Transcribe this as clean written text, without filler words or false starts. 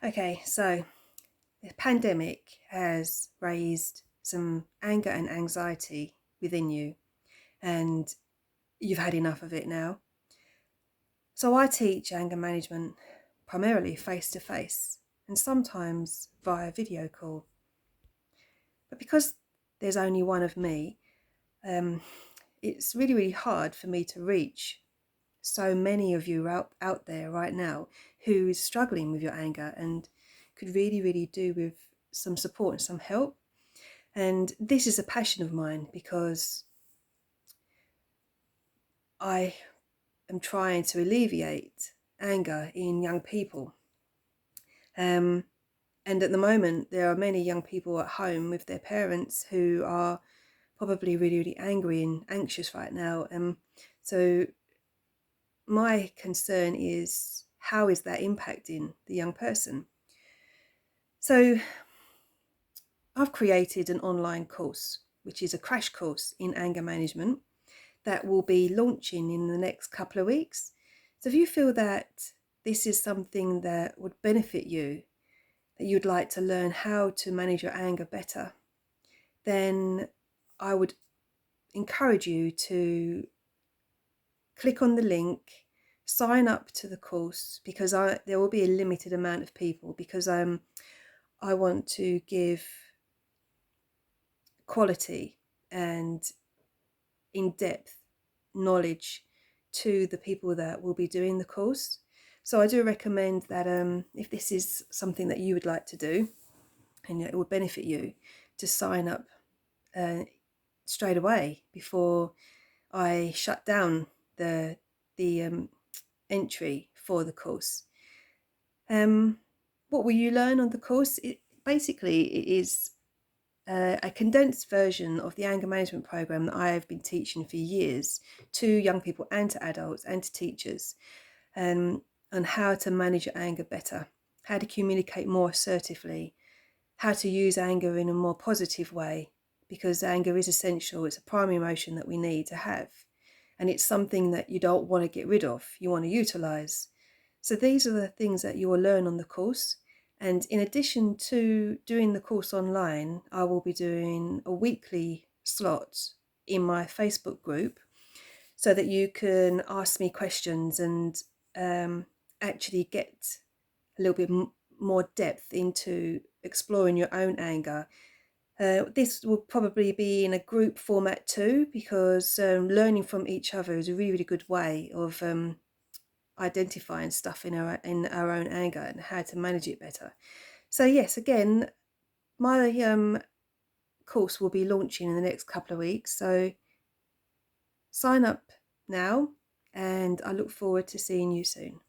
Okay, so the pandemic has raised some anger and anxiety within you, and you've had enough of it now. So I teach anger management primarily face to face and sometimes via video call. But because there's only one of me, um, it's really hard for me to reach so many of you out there right now who is struggling with your anger and could really do with some support and some help. And this is a passion of mine because I am trying to alleviate anger in young people. Um, and at the moment, there are many young people at home with their parents who are probably really angry and anxious right now. So my concern is, how is that impacting the young person? So I've created an online course, which is a crash course in anger management that will be launching in the next couple of weeks. So if you feel that this is something that would benefit you, that you'd like to learn how to manage your anger better, then I would encourage you to click on the link, sign up to the course, because there will be a limited amount of people, because I want to give quality and in-depth knowledge to the people that will be doing the course. So I do recommend that if this is something that you would like to do and it would benefit you, to sign up straight away before I shut down the entry for the course. What will you learn on the course? It is a condensed version of the anger management program that I have been teaching for years to young people and to adults and to teachers, on how to manage your anger better, how to communicate more assertively, how to use anger in a more positive way, because anger is essential. It's a primary emotion that we need to have, and it's something that you don't want to get rid of, you want to utilize. So these are the things that you will learn on the course. And in addition to doing the course online, I will be doing a weekly slot in my Facebook group so that you can ask me questions and actually get a little bit more depth into exploring your own anger. This will probably be in a group format too, because learning from each other is a really good way of identifying stuff in our own anger and how to manage it better. So yes, again, my course will be launching in the next couple of weeks. So sign up now, and I look forward to seeing you soon.